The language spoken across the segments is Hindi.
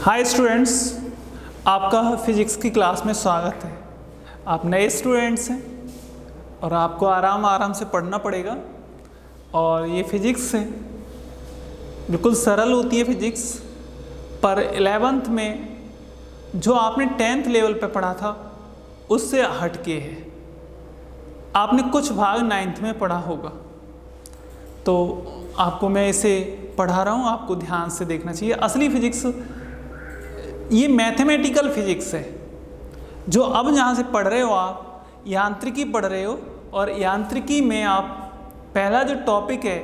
हाय स्टूडेंट्स, आपका फिजिक्स की क्लास में स्वागत है। आप नए स्टूडेंट्स हैं और आपको आराम से पढ़ना पड़ेगा। और ये फिजिक्स है, बिल्कुल सरल होती है फिजिक्स, पर 11th में जो आपने 10th लेवल पे पढ़ा था उससे हटके है। आपने कुछ भाग 9th में पढ़ा होगा, तो आपको मैं इसे पढ़ा रहा हूँ, आपको ध्यान से देखना चाहिए। असली फिजिक्स ये मैथमेटिकल फिजिक्स है जो अब जहाँ से पढ़ रहे हो, आप यांत्रिकी पढ़ रहे हो। और यांत्रिकी में आप पहला जो टॉपिक है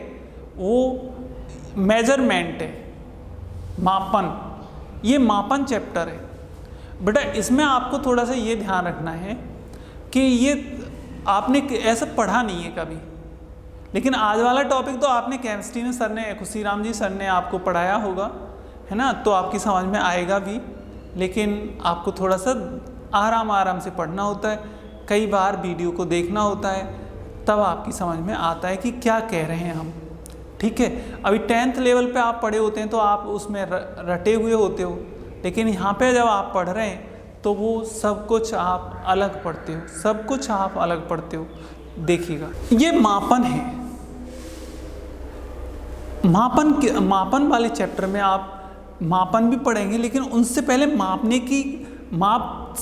वो मेजरमेंट है, मापन। ये मापन चैप्टर है बेटा। इसमें आपको थोड़ा सा ये ध्यान रखना है कि ये आपने ऐसा पढ़ा नहीं है कभी, लेकिन आज वाला टॉपिक तो आपने केमिस्ट्री में सर ने, खुशी राम जी सर ने आपको पढ़ाया होगा, है ना, तो आपकी समझ में आएगा भी। लेकिन आपको थोड़ा सा आराम से पढ़ना होता है, कई बार वीडियो को देखना होता है, तब आपकी समझ में आता है कि क्या कह रहे हैं हम। ठीक है, अभी 10th लेवल पे आप पढ़े होते हैं तो आप उसमें रटे हुए होते हो, लेकिन यहाँ पे जब आप पढ़ रहे हैं तो वो सब कुछ आप अलग पढ़ते हो, सब कुछ आप अलग पढ़ते हो। देखिएगा, ये मापन है। मापन वाले चैप्टर में आप मापन भी पढ़ेंगे, लेकिन उनसे पहले मापने की माप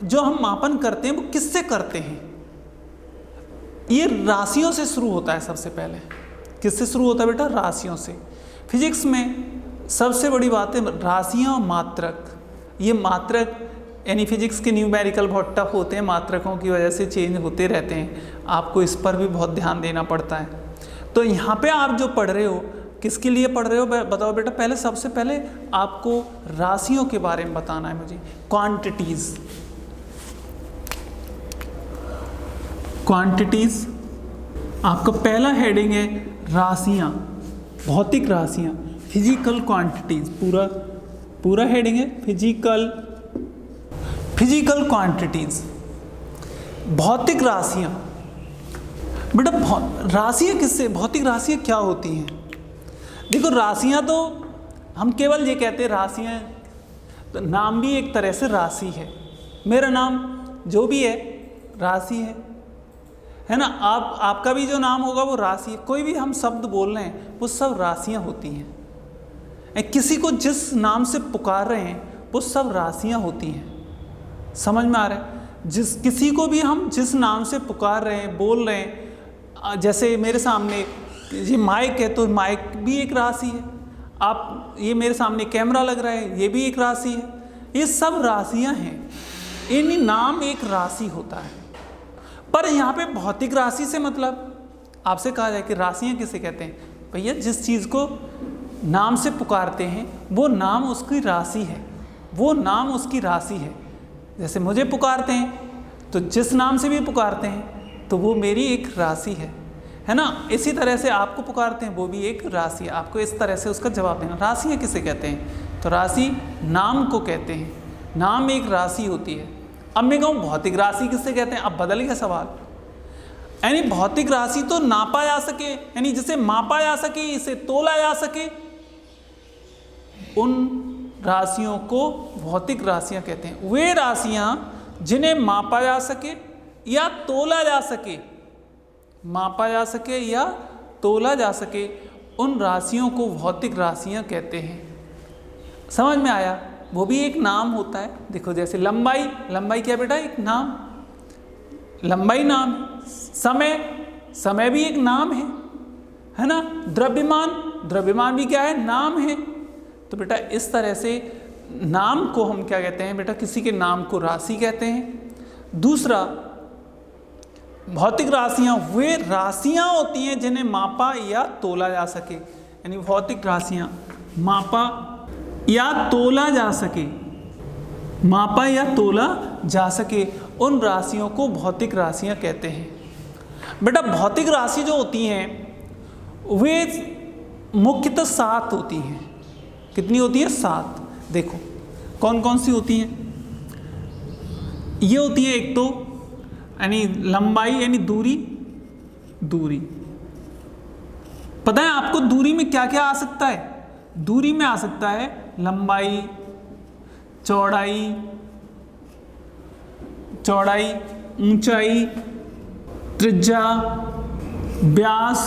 जो हम मापन करते हैं वो किससे करते हैं। ये राशियों से शुरू होता है। सबसे पहले किससे शुरू होता है बेटा? राशियों से। फिजिक्स में सबसे बड़ी बात है राशियां और मात्रक। ये मात्रक यानी फिजिक्स के न्यूमेरिकल बहुत टफ होते हैं, मात्रकों की वजह से चेंज होते रहते हैं, आपको इस पर भी बहुत ध्यान देना पड़ता है। तो यहाँ पे आप जो पढ़ रहे हो, किसके लिए पढ़ रहे हो बताओ बेटा? पहले सबसे पहले आपको राशियों के बारे में बताना है मुझे। क्वांटिटीज आपका पहला हेडिंग है, राशियां, भौतिक राशियां, फिजिकल क्वांटिटीज। पूरा हेडिंग है फिजिकल क्वांटिटीज, भौतिक राशियां। बेटा राशियां किससे, भौतिक राशियां क्या होती हैं? देखो, राशियां तो हम केवल ये कहते हैं राशियां, तो नाम भी एक तरह से राशि है। मेरा नाम जो भी है राशि है ना। आपका भी जो नाम होगा वो राशि है। कोई भी हम शब्द बोल रहे हैं वो सब राशियां होती हैं। किसी को जिस नाम से पुकार रहे हैं वो सब राशियां होती हैं। समझ में आ रहा है? किसी को भी हम जिस नाम से पुकार रहे हैं, बोल रहे हैं, जैसे मेरे सामने ये माइक है तो माइक भी एक राशि है। ये मेरे सामने कैमरा लग रहा है, ये भी एक राशि है। ये सब राशियां हैं, इन नाम एक राशि होता है। पर यहाँ पे भौतिक राशि से मतलब आपसे कहा जाए कि राशियां किसे कहते हैं? भैया, जिस चीज़ को नाम से पुकारते हैं वो नाम उसकी राशि है, वो नाम उसकी राशि है। जैसे मुझे पुकारते हैं तो जिस नाम से भी पुकारते हैं तो वो मेरी एक राशि है ना। इसी तरह से आपको पुकारते हैं, वो भी एक राशि है। आपको इस तरह से उसका जवाब देना। राशियाँ किसे कहते हैं? तो राशि नाम को कहते हैं, नाम एक राशि होती है। अब मैं कहूँ भौतिक राशि किसे कहते हैं? अब बदल गया सवाल। यानी भौतिक राशि तो नापा जा सके, यानी जिसे मापा जा सके, इसे तोला जा सके, उन राशियों को भौतिक राशियाँ कहते हैं। वे राशियाँ जिन्हें मापा जा सके या तोला जा सके, मापा जा सके या तोला जा सके, उन राशियों को भौतिक राशियां कहते हैं। समझ में आया? वो भी एक नाम होता है। देखो, जैसे लंबाई क्या बेटा? एक नाम, लंबाई नाम है। समय भी एक नाम है ना। द्रव्यमान भी क्या है? नाम है। तो बेटा इस तरह से नाम को हम क्या कहते हैं बेटा? किसी के नाम को राशि कहते हैं। दूसरा, भौतिक राशियां वे राशियां होती हैं जिन्हें मापा या तोला जा सके। यानी भौतिक राशियां मापा या तोला जा सके, मापा या तोला जा सके, उन राशियों को भौतिक राशियां कहते हैं। बेटा भौतिक राशि जो होती हैं वे मुख्यतः 7 होती हैं। कितनी होती है? 7। देखो कौन कौन सी होती हैं। ये होती है, एक तो यानी लंबाई यानी दूरी। पता है आपको दूरी में क्या क्या आ सकता है? दूरी में आ सकता है लंबाई, चौड़ाई, ऊंचाई, त्रिज्या, व्यास,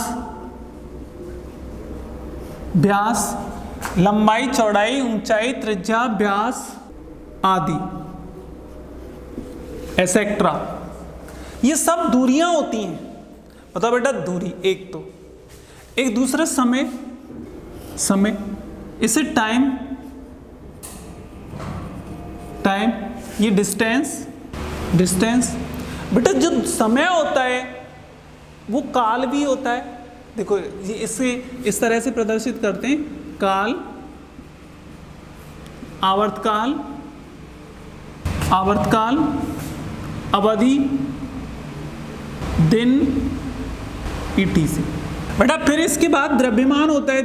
लंबाई, चौड़ाई, ऊंचाई, त्रिज्या, व्यास आदि एसेट्रा। ये सब दूरियां होती हैं। बताओ बेटा, दूरी एक तो, एक दूसरा समय, इसे टाइम, ये डिस्टेंस। बेटा जो समय होता है वो काल भी होता है। देखो ये इसे इस तरह से प्रदर्शित करते हैं, काल, आवर्तकाल, अवधि, दिन, etc। बेटा फिर इसके बाद द्रव्यमान होता है।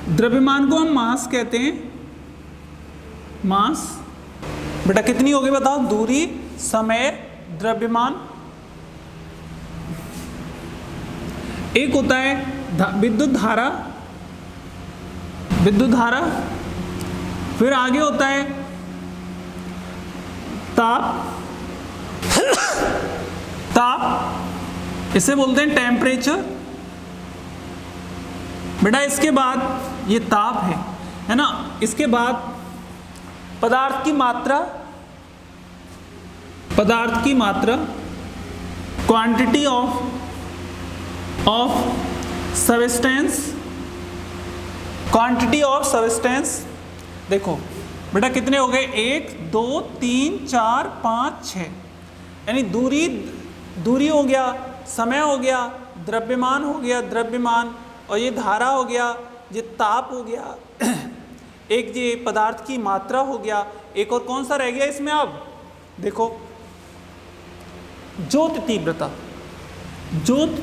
द्रव्यमान को हम मास कहते हैं। मास बेटा कितनी होगी बताओ? दूरी, समय, द्रव्यमान। एक होता है विद्युत धारा, फिर आगे होता है ताप, इसे बोलते हैं टेम्परेचर। बेटा इसके बाद ये ताप है ना। इसके बाद पदार्थ की मात्रा, क्वांटिटी ऑफ सब्सटेंस। देखो बेटा कितने हो गए? 1 2 3 4 5 6। यानी दूरी हो गया, समय हो गया, द्रव्यमान हो गया, और ये धारा हो गया, ये ताप हो गया, एक ये पदार्थ की मात्रा हो गया। एक और कौन सा रह गया इसमें? अब देखो ज्योत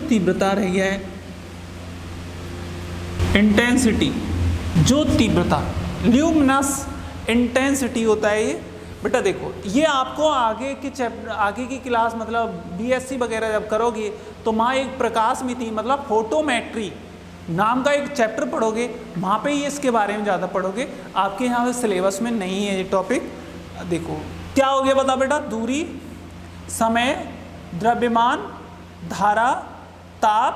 तीव्रता रह गया है। इंटेंसिटी, ज्योत तीव्रता, ल्यूमिनस इंटेंसिटी होता है ये। बेटा देखो ये आपको आगे की क्लास मतलब बीएससी वगैरह जब करोगे तो वहाँ एक प्रकाश मिति मतलब फोटोमेट्री नाम का एक चैप्टर पढ़ोगे, वहाँ पे ही इसके बारे में ज़्यादा पढ़ोगे। आपके यहाँ पे सिलेबस में नहीं है ये टॉपिक। देखो क्या हो गया बता बेटा? दूरी, समय, द्रव्यमान, धारा, ताप,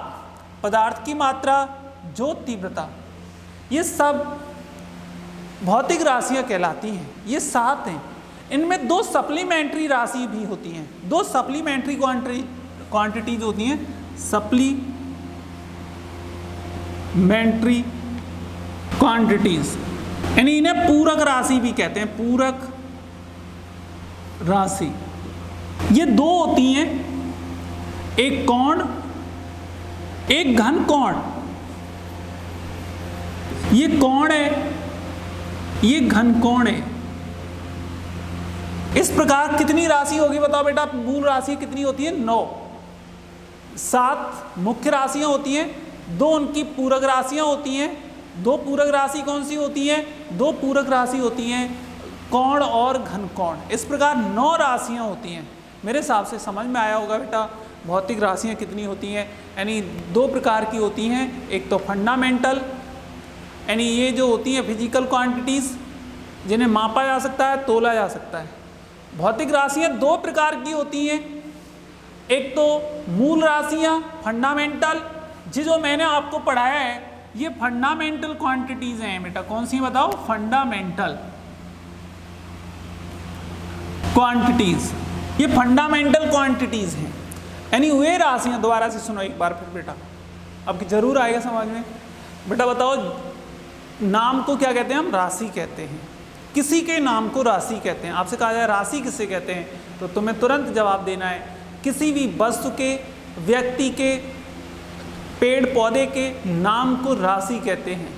पदार्थ की मात्रा, ज्योत तीव्रता, ये सब भौतिक राशियाँ कहलाती हैं। ये 7 हैं। इनमें 2 सप्लीमेंट्री राशि भी होती हैं, 2 सप्लीमेंट्री क्वांटिटीज होती हैं। सप्लीमेंट्री क्वांटिटीज यानी इन्हें पूरक राशि भी कहते हैं। पूरक राशि ये 2 होती हैं, एक कोण, एक घन कोण। ये कोण है, ये घन कोण है। इस प्रकार कितनी राशि होगी बताओ बेटा? मूल राशि कितनी होती है? 9। 7 मुख्य राशियां होती हैं, 2 उनकी पूरक राशियां होती हैं। 2 पूरक राशि कौन सी होती हैं? 2 पूरक राशि होती हैं कोण और घन कोण। इस प्रकार 9 राशियां होती हैं। मेरे हिसाब से समझ में आया होगा बेटा भौतिक राशियां कितनी होती हैं। यानी 2 प्रकार की होती हैं, एक तो फंडामेंटल यानी ये जो होती हैं फिजिकल क्वांटिटीज़ जिन्हें मापा जा सकता है, तोला जा सकता है। भौतिक राशियाँ 2 प्रकार की होती हैं, एक तो मूल राशियाँ फंडामेंटल, जो मैंने आपको पढ़ाया है ये फंडामेंटल क्वांटिटीज़ हैं बेटा। कौन सी बताओ? फंडामेंटल क्वांटिटीज़, ये फंडामेंटल क्वांटिटीज़ हैं। यानी वे राशियाँ, दोबारा से सुनो एक बार फिर बेटा, अब जरूर आएगा समझ में। बेटा बताओ नाम को क्या कहते हैं? हम राशि कहते हैं। किसी के नाम को राशि कहते हैं। आपसे कहा जाए राशि किसे कहते हैं तो तुम्हें तुरंत जवाब देना है किसी भी वस्तु के, व्यक्ति के, पेड़ पौधे के नाम को राशि कहते हैं।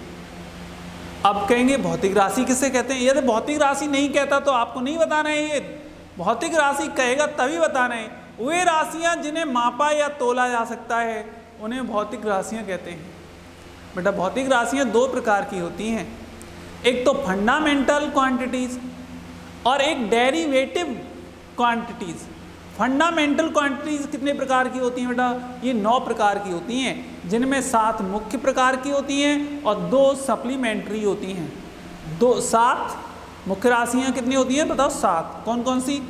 अब कहेंगे भौतिक राशि किसे कहते हैं? यदि भौतिक राशि नहीं कहता तो आपको नहीं बताना है। ये भौतिक राशि कहेगा तभी बताना है। वे राशियाँ जिन्हें मापा या तोला जा सकता है उन्हें भौतिक राशियाँ कहते हैं। बेटा भौतिक राशियाँ 2 प्रकार की होती हैं, एक तो फंडामेंटल क्वांटिटीज़ और एक डेरिवेटिव क्वांटिटीज़। फंडामेंटल क्वांटिटीज़ कितने प्रकार की होती हैं बेटा? ये 9 प्रकार की होती हैं। जिनमें 7 मुख्य प्रकार की होती हैं और 2 सप्लीमेंट्री होती हैं। 7 मुख्य राशियां कितनी होती हैं बताओ? 7। कौन कौन सी?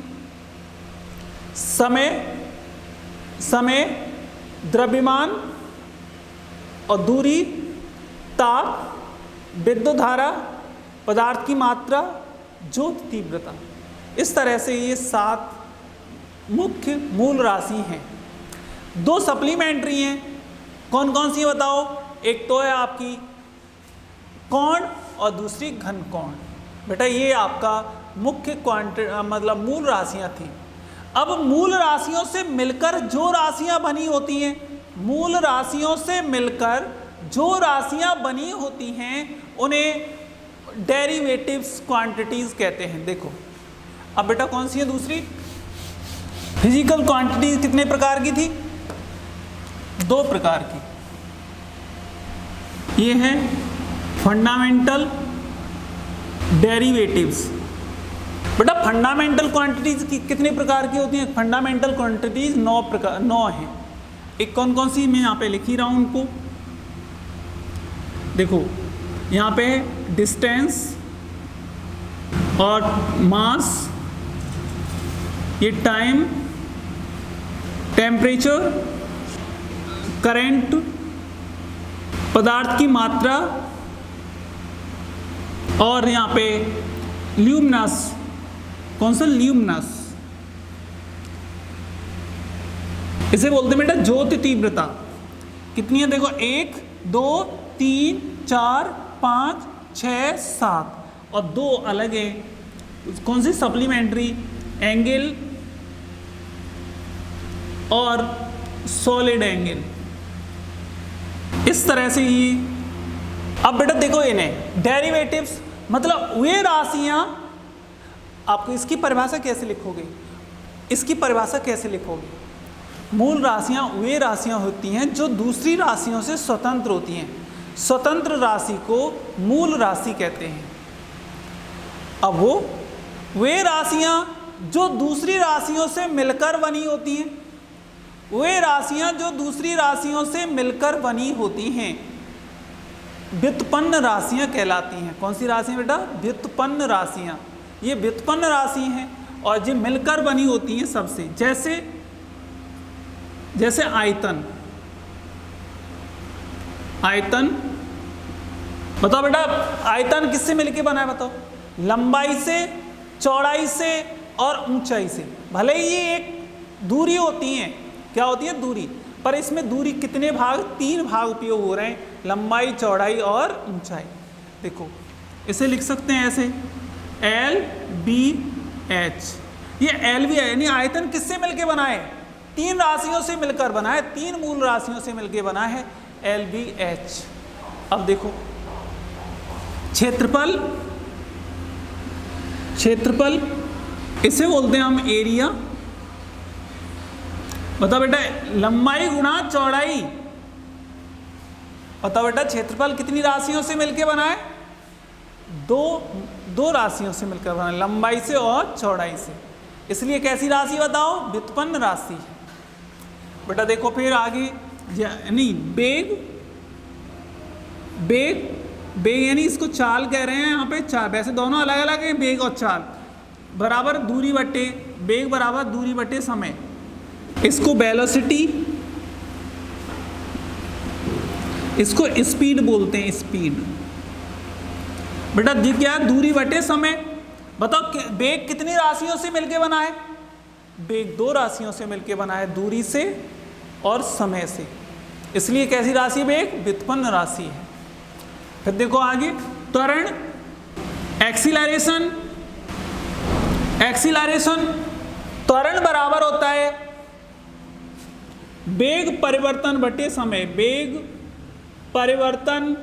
समय, द्रव्यमान और दूरी, ताप, विद्युत धारा, पदार्थ की मात्रा, ज्योति तीव्रता। इस तरह से ये 7 मुख्य मूल राशि हैं। 2 सप्लीमेंट्री हैं। कौन कौन सी बताओ? एक तो है आपकी कोण और दूसरी घन कोण। बेटा ये आपका मुख्य मतलब मूल राशियां थी। अब मूल राशियों से मिलकर जो राशियां बनी होती हैं, मूल राशियों से मिलकर जो राशियां बनी होती हैं उन्हें डेरिवेटिव्स क्वांटिटीज कहते हैं। देखो अब बेटा कौन सी है दूसरी? फिजिकल क्वांटिटीज कितने प्रकार की थी? 2 प्रकार की। ये है फंडामेंटल डेरिवेटिव्स। बेटा फंडामेंटल क्वांटिटीज कितने प्रकार की होती हैं? फंडामेंटल क्वांटिटीज 9 हैं। एक कौन कौन सी मैं यहाँ पे लिख ही रहा हूँ उनको। देखो यहाँ पे डिस्टेंस और मास, ये टाइम, टेम्परेचर, करंट, पदार्थ की मात्रा और यहाँ पे ल्यूमिनस। कौन सा? ल्यूमिनस। इसे बोलते हैं बेटा ज्योति तीव्रता। कितनी है? देखो 1 2 3 4 5 6 7 और 2 अलग है। कौन सी? सप्लीमेंट्री, एंगल और सॉलिड एंगल। इस तरह से ही। अब बेटा देखो इन्हें डेरिवेटिव्स मतलब वे राशियां, आपको इसकी परिभाषा कैसे लिखोगे? इसकी परिभाषा कैसे लिखोगे? मूल राशियां वे राशियां होती हैं जो दूसरी राशियों से स्वतंत्र होती हैं। स्वतंत्र राशि को मूल राशि कहते हैं। अब वे राशियां जो दूसरी राशियों से मिलकर बनी होती हैं, वे राशियां जो दूसरी राशियों से मिलकर बनी होती हैं व्युत्पन्न राशियां कहलाती हैं। कौन सी राशियां बेटा? व्युत्पन्न राशियां। ये व्युत्पन्न राशि हैं और ये मिलकर बनी होती हैं सबसे। जैसे आयतन। बताओ बेटा आयतन किससे मिलके बना है? बताओ। लंबाई से, चौड़ाई से और ऊंचाई से। भले ही ये एक दूरी होती है, क्या होती है? दूरी। पर इसमें दूरी कितने भाग? 3 भाग उपयोग हो रहे हैं, लंबाई, चौड़ाई और ऊंचाई। देखो इसे लिख सकते हैं ऐसे LBH। ये LB यानी आयतन किससे मिलके बना है? 3 राशियों से मिलकर बना है, 3 मूल राशियों से मिलकर बना है LBH। अब देखो क्षेत्रफल इसे बोलते हैं हम एरिया। बताओ बेटा लंबाई गुणा चौड़ाई। बताओ बेटा क्षेत्रफल कितनी राशियों से मिलकर बना है? 2 राशियों से मिलकर बना है, लंबाई से और चौड़ाई से। इसलिए कैसी राशि बताओ? व्युत्पन्न राशि है। बेटा देखो फिर आगे यानी बेग यानी इसको चाल कह रहे हैं यहाँ पे। चाल वैसे दोनों अलग अलग हैं, बेग और चाल बराबर दूरी बटे बेग बराबर दूरी बटे समय। इसको वेलोसिटी, इसको स्पीड बोलते हैं, स्पीड। बेटा जी क्या? दूरी बटे समय। बताओ बेग कितनी राशियों से मिलके बना है? बेग 2 राशियों से मिलके बना है, दूरी से और समय से। इसलिए कैसी राशि? बेग व्युत्पन्न राशि है। फिर देखो आगे त्वरण, एक्सीलरेशन। त्वरण बराबर होता है वेग परिवर्तन बटे समय। वेग परिवर्तन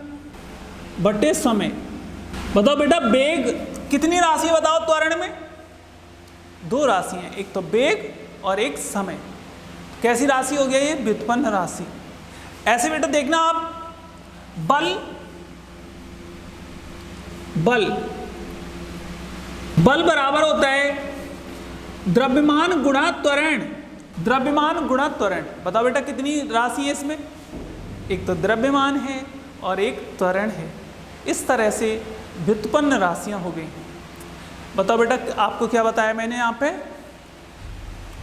बटे समय। बताओ बेटा वेग कितनी राशि बताओ त्वरण में? 2 राशि हैं, एक तो वेग और एक समय। कैसी राशि हो गया ये? व्युत्पन्न राशि। ऐसे बेटा देखना आप बल बराबर होता है द्रव्यमान गुणा त्वरण। बताओ बेटा कितनी राशि है इसमें? एक तो द्रव्यमान है और एक त्वरण है। इस तरह से व्युत्पन्न राशियां हो गई। बताओ बेटा, आपको क्या बताया मैंने यहाँ पे?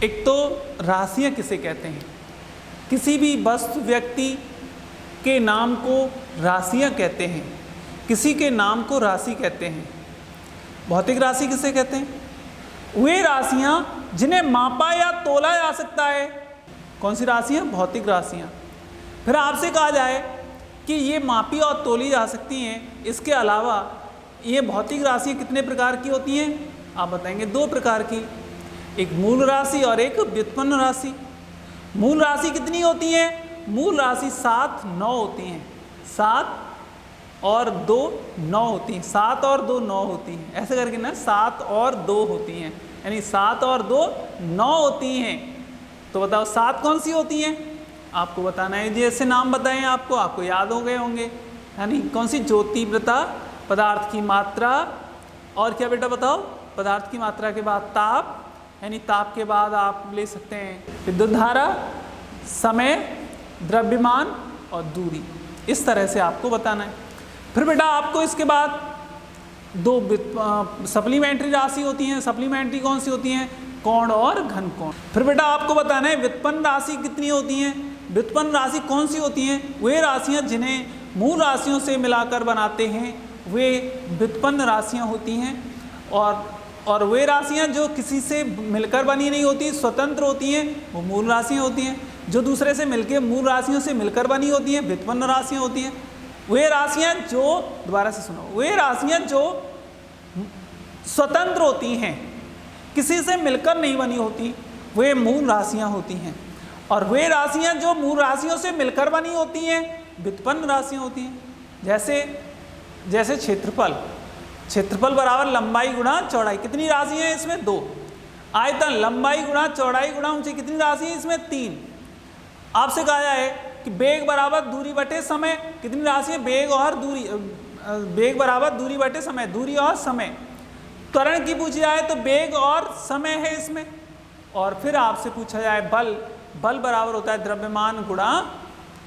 एक तो राशियां किसे कहते हैं? किसी भी वस्तु व्यक्ति के नाम को राशियां कहते हैं, किसी के नाम को राशि कहते हैं। भौतिक राशि किसे कहते हैं? वे राशियां जिन्हें मापा या तोला जा सकता है। कौन सी राशियां? भौतिक राशियां। फिर आपसे कहा जाए कि ये मापी और तोली जा सकती हैं, इसके अलावा ये भौतिक राशियां कितने प्रकार की होती हैं? आप बताएंगे 2 प्रकार की, एक मूल राशि और एक व्युत्पन्न राशि। मूल राशि कितनी होती है? मूल राशि 7, 9 होती हैं। 7 और 2 9 होती हैं। 7 और 2 9 होती हैं, ऐसे करके ना 7 और 2 होती हैं, यानी 7 और 2 9 होती हैं। तो बताओ 7 कौन सी होती हैं? आपको बताना है। जैसे नाम बताएं आपको याद हो गए होंगे, यानी कौन सी? ज्योतिव्रता, पदार्थ की मात्रा, और क्या बेटा बताओ? पदार्थ की मात्रा के बाद ताप, यानी ताप के बाद आप ले सकते हैं विद्युत धारा, समय, द्रव्यमान और दूरी। इस तरह से आपको बताना है। फिर बेटा आपको इसके बाद 2 सप्लीमेंट्री राशि होती हैं। सप्लीमेंट्री कौन सी होती हैं? कोण और घन कोण। फिर बेटा आपको बताना है व्युत्पन्न राशि कितनी होती हैं। व्युत्पन्न राशि कौन सी होती हैं? वे राशियां जिन्हें मूल राशियों से मिलाकर बनाते हैं वे व्युत्पन्न राशियां होती हैं। और वे राशियां जो किसी से मिलकर बनी नहीं होती, स्वतंत्र होती हैं, वो मूल राशियां होती हैं। जो दूसरे से मिलकर मूल राशियों से मिलकर बनी होती हैं, व्युत्पन्न राशियां होती हैं। वे राशियां जो, दोबारा से सुनो, वे राशियां जो स्वतंत्र होती हैं, किसी से मिलकर नहीं बनी होती, वे मूल राशियां होती हैं। और वे राशियां जो मूल राशियों से मिलकर बनी होती हैं, व्युत्पन्न राशियां होती हैं। जैसे क्षेत्रफल बराबर लंबाई गुणा चौड़ाई। कितनी राशि है इसमें? 2। आयतन लंबाई गुणा चौड़ाई गुणा ऊंचाई। कितनी राशि है इसमें? 3। आपसे कहा जाए कि बेग बराबर दूरी बटे समय। कितनी राशि है? बेग बराबर दूरी बटे समय, दूरी और समय। त्वरण की पूछी जाए तो बेग और समय है इसमें। और फिर आपसे पूछा जाए बल बराबर होता है द्रव्यमान गुणा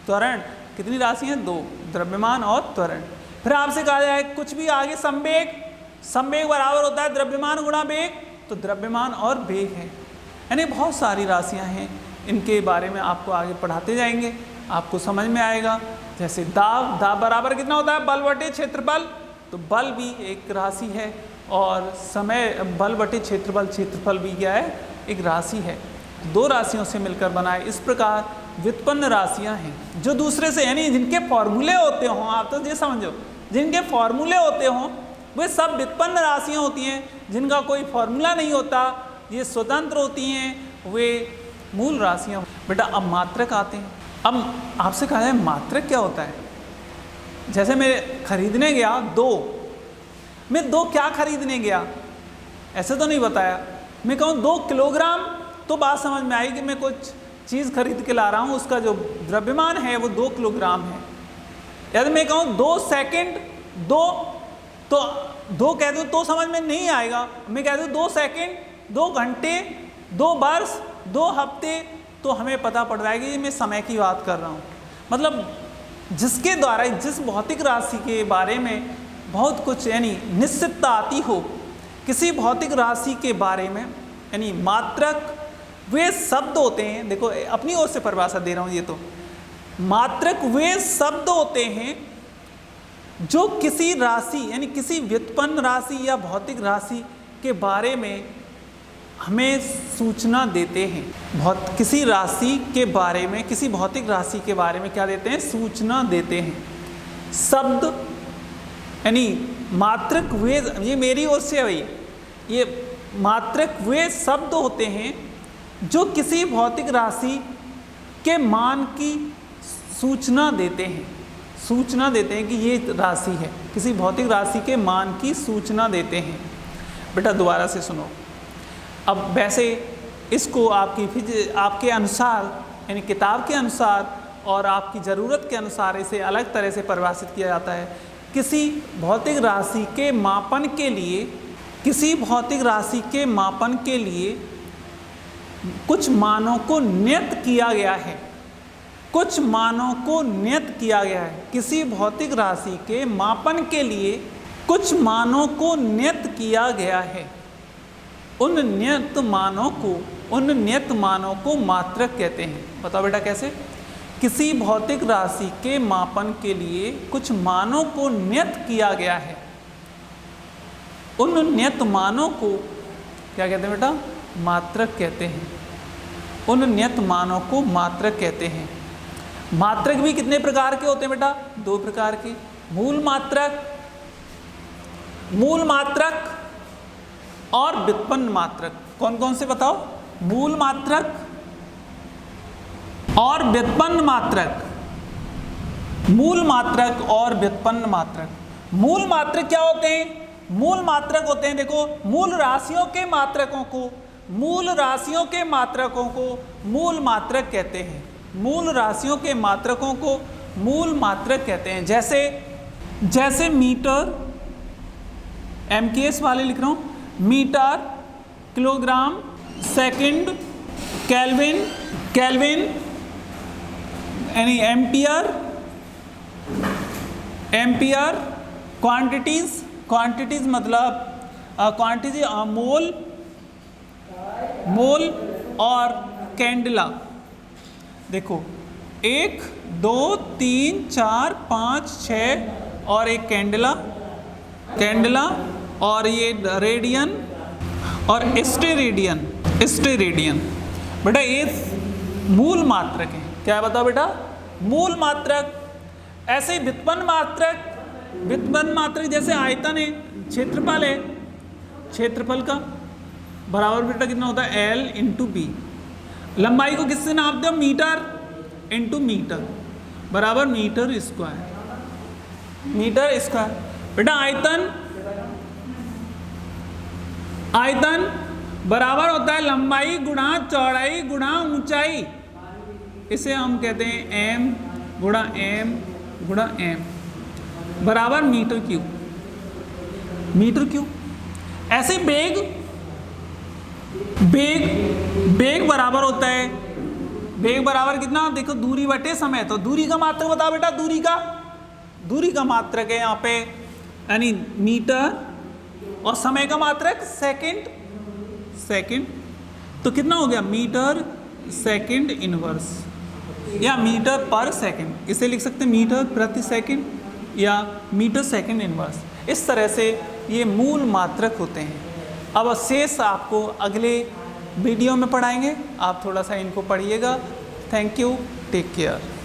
त्वरण। कितनी राशि है? 2, द्रव्यमान और त्वरण। फिर आपसे कहा जाए कुछ भी आगे संवेग बराबर होता है द्रव्यमान गुणा वेग, तो द्रव्यमान और वेग है। यानी बहुत सारी राशियां हैं, इनके बारे में आपको आगे पढ़ाते जाएंगे, आपको समझ में आएगा। जैसे दाब बराबर कितना होता है? बल बटे क्षेत्रफल। तो बल भी एक राशि है, और समय बल बटे क्षेत्रफल भी क्या है? एक राशि है। 2 राशियों से मिलकर बनाए। इस प्रकार व्युत्पन्न राशियां हैं जो दूसरे से, यानी जिनके फॉर्मूले होते हों, आप तो ये समझो, जिनके फॉर्मूले होते हों वे सब व्युत्पन्न राशियां होती हैं। जिनका कोई फॉर्मूला नहीं होता, ये स्वतंत्र होती हैं, वे मूल राशियां। बेटा अब मात्रक आते हैं। अब आपसे कहा जाए मात्रक क्या होता है? जैसे मैं खरीदने गया मैं 2 क्या खरीदने गया, ऐसे तो नहीं बताया। मैं कहूँ 2 किलोग्राम, तो बात समझ में आई कि मैं कुछ चीज़ खरीद के ला रहा हूँ, उसका जो द्रव्यमान है वो 2 किलोग्राम है। यदि मैं कहूँ 2 सेकंड, 2 कह दूँ तो समझ में नहीं आएगा। मैं कह दूँ 2 सेकंड, 2 घंटे, 2 वर्ष, 2 हफ्ते, तो हमें पता पड़ जाएगा कि मैं समय की बात कर रहा हूँ। मतलब जिसके द्वारा जिस भौतिक राशि के बारे में बहुत कुछ यानी निश्चितता आती हो, किसी भौतिक राशि के बारे में, यानी मात्रक वे शब्द होते हैं। देखो अपनी ओर से परिभाषा दे रहा हूँ, ये तो मात्रक वे शब्द होते हैं जो किसी राशि यानी किसी व्युत्पन्न राशि या भौतिक राशि के बारे में हमें सूचना देते हैं। किसी राशि के बारे में, किसी भौतिक राशि के बारे में क्या देते हैं? सूचना देते हैं। शब्द यानी मात्रक वे, ये मेरी ओर से है भाई, ये मात्रक वे शब्द होते हैं जो किसी भौतिक राशि के मान की सूचना देते हैं। सूचना देते हैं कि ये राशि है, किसी भौतिक राशि के मान की सूचना देते हैं। बेटा दोबारा से सुनो। अब वैसे इसको आपके अनुसार, यानी किताब के अनुसार और आपकी ज़रूरत के अनुसार इसे अलग तरह से परिभाषित किया जाता है। किसी भौतिक राशि के मापन के लिए, किसी भौतिक राशि के मापन के लिए कुछ मानों को नियत किया गया है। कुछ मानों को नियत किया गया है। किसी भौतिक राशि के मापन के लिए कुछ मानों को नियत किया गया है। उन नियत मानों को मात्रक कहते हैं। बताओ बेटा कैसे? किसी भौतिक राशि के मापन के लिए कुछ मानों को नियत किया गया है। उन नियत मानों को क्या कहते हैं बेटा? मात्रक कहते हैं। उन नियत मानों को मात्रक कहते हैं। मात्रक भी कितने प्रकार के होते हैं बेटा? 2 प्रकार के। मूल मात्रक और व्युत्पन्न मात्रक। कौन कौन से बताओ? मूल मात्रक और व्युत्पन्न मात्रक। मूल मात्रक और व्युत्पन्न मात्रक। मूल मात्रक क्या होते हैं? मूल मात्रक होते हैं, देखो, मूल राशियों के मात्रकों को मूल मात्रक कहते हैं। मूल राशियों के मात्रकों को मूल मात्रक कहते हैं। जैसे मीटर, MKS वाले लिख रहा हूँ, मीटर, किलोग्राम, सेकंड, केल्विन यानी एम्पियर, क्वांटिटीज मतलब क्वांटिटी मोल और कैंडला। देखो 1 2 3 4 5 6 और एक कैंडला और ये रेडियन और स्टेरेडियन। बेटा ये मूल मात्रक है। क्या बताओ बेटा? मूल मात्रक। ऐसे ही व्युत्पन्न मात्रक जैसे आयतन है, क्षेत्रफल है, क्षेत्रफल का बराबर बेटा कितना होता है? L × B। लंबाई को किससे नापते हो? मीटर × मीटर बराबर मीटर स्क्वायर। बेटा आयतन बराबर होता है लंबाई गुणा चौड़ाई गुणा ऊंचाई। इसे हम कहते हैं m × m बराबर मीटर क्यूब। ऐसे बेग बराबर होता है, बेग बराबर कितना? देखो दूरी बटे समय। तो दूरी का मात्रक बताओ बेटा। दूरी का मात्रक है यहाँ पे यानी मीटर और समय का मात्रक सेकंड। तो कितना हो गया? मीटर सेकंड इनवर्स या मीटर पर सेकंड। इसे लिख सकते हैं मीटर प्रति सेकंड या मीटर सेकंड इनवर्स। इस तरह से ये मूल मात्रक होते हैं। अब शेष आपको अगले वीडियो में पढ़ाएंगे। आप थोड़ा सा इनको पढ़िएगा। Thank you, take care.